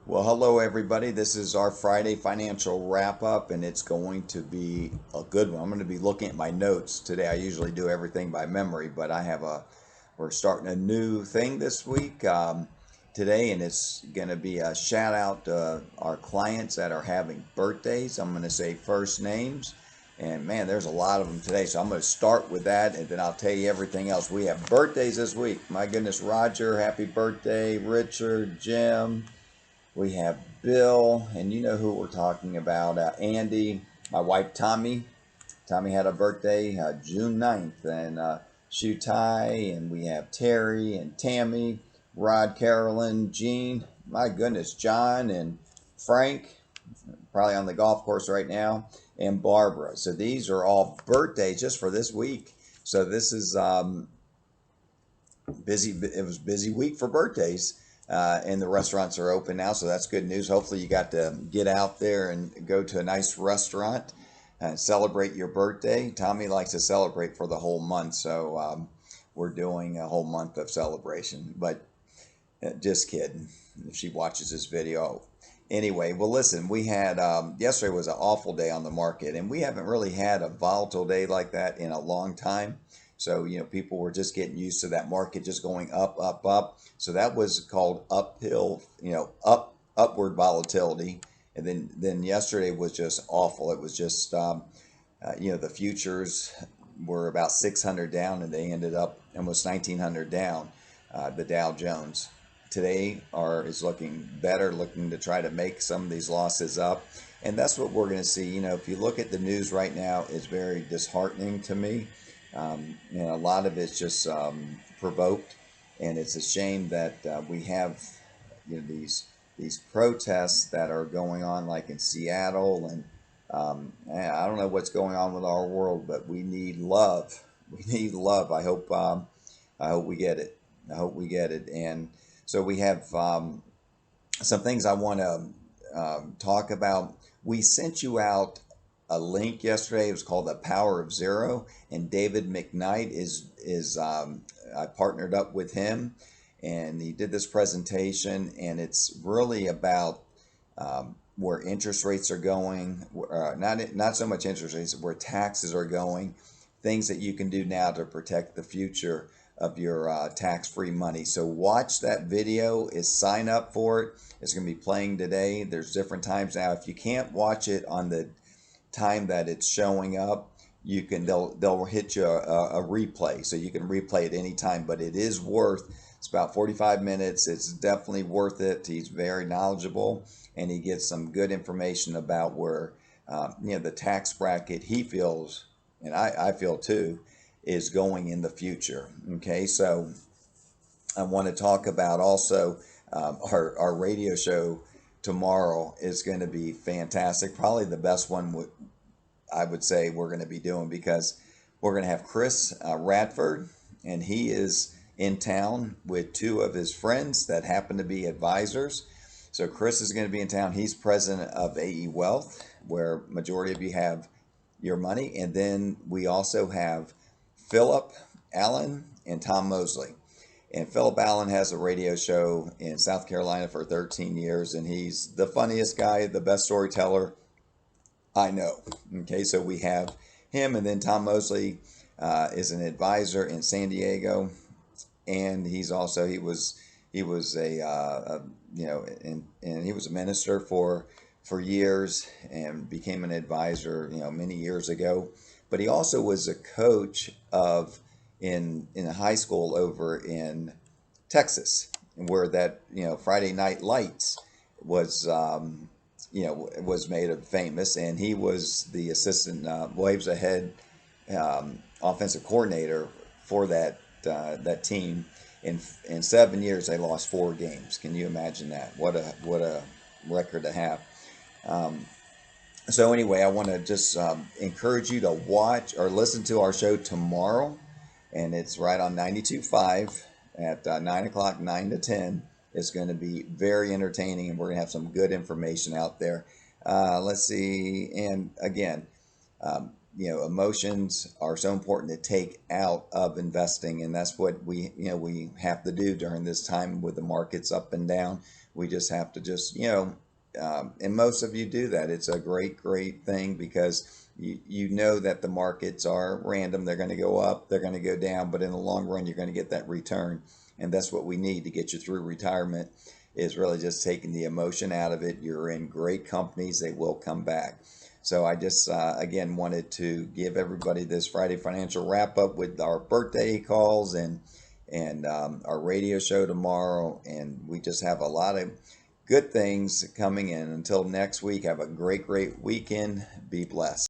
Well, hello everybody. This is our Friday financial wrap up, and it's going to be a good one. I'm going to be looking at my notes today. I usually do everything by memory, but we're starting a new thing this week today, and it's going to be a shout out to our clients that are having birthdays. I'm going to say first names, and man, there's a lot of them today. So I'm going to start with that, and then I'll tell you everything else. We have birthdays this week. My goodness, Roger, happy birthday. Richard, Jim. We have Bill, and you know who we're talking about. Andy, my wife Tommy. Tommy had a birthday June 9th, and Shutai, and we have Terry and Tammy, Rod, Carolyn, Jean. My goodness, John and Frank, probably on the golf course right now, and Barbara. So these are all birthdays just for this week. So this is busy. It was a busy week for birthdays, and the restaurants are open now, so that's good news. Hopefully, you got to get out there and go to a nice restaurant and celebrate your birthday. Tommy likes to celebrate for the whole month, so we're doing a whole month of celebration. But just kidding. If she watches this video. Anyway, well, listen, we had yesterday was an awful day on the market, and we haven't really had a volatile day like that in a long time. So, people were just getting used to that market just going up, up, up. So that was called uphill, upward volatility. And then yesterday was just awful. It was just, the futures were about 600 down, and they ended up almost 1900 down, the Dow Jones. Today is looking better, looking to try to make some of these losses up. And that's what we're going to see. If you look at the news right now, it's very disheartening to me. A lot of it's just provoked, and it's a shame that we have these protests that are going on, like in Seattle, and I don't know what's going on with our world, but we need love. We need love. I hope we get it. I hope we get it. And so we have some things I want to talk about. We sent you out a link yesterday. It was called The Power of Zero, and David McKnight is I partnered up with him, and he did this presentation, and it's really about where interest rates are going, not so much interest rates, where taxes are going, things that you can do now to protect the future of your tax-free money. So watch that video. Sign up for it. It's going to be playing today. There's different times now. If you can't watch it on the time that it's showing up, they'll hit you a replay, so you can replay it anytime. But it's about 45 minutes. It's definitely worth it. He's very knowledgeable, and he gets some good information about where the tax bracket he feels, and I feel too, is going in the future. Okay, so I want to talk about also our radio show tomorrow is going to be fantastic. Probably the best one I would say we're going to be doing, because we're going to have Chris Radford, and he is in town with two of his friends that happen to be advisors. So Chris is going to be in town. He's president of AE Wealth, where majority of you have your money. And then we also have Philip Allen and Tom Mosley. And Philip Allen has a radio show in South Carolina for 13 years, and he's the funniest guy, the best storyteller I know. Okay, so we have him, and then Tom Mosley is an advisor in San Diego, and he was and he was a minister for years, and became an advisor many years ago. But he also was a coach in a high school over in Texas, where that Friday Night Lights was was made famous, and he was the assistant. Well, he was a head offensive coordinator for that team. In 7 years, they lost 4 games. Can you imagine that? What a record to have. So anyway, I want to just encourage you to watch or listen to our show tomorrow, and it's right on 92.5 at 9 o'clock, 9 to 10. It's going to be very entertaining, and we're going to have some good information out there. Let's see, and again, emotions are so important to take out of investing, and that's what we have to do during this time with the markets up and down. We just have to just, and most of you do that. It's a great thing because you know that the markets are random. They're going to go up, they're going to go down, but in the long run, you're going to get that return. And that's what we need to get you through retirement, is really just taking the emotion out of it. You're in great companies, they will come back. So I just, again, wanted to give everybody this Friday financial wrap up with our birthday calls and our radio show tomorrow. And we just have a lot of good things coming in. Until next week, have a great weekend. Be blessed.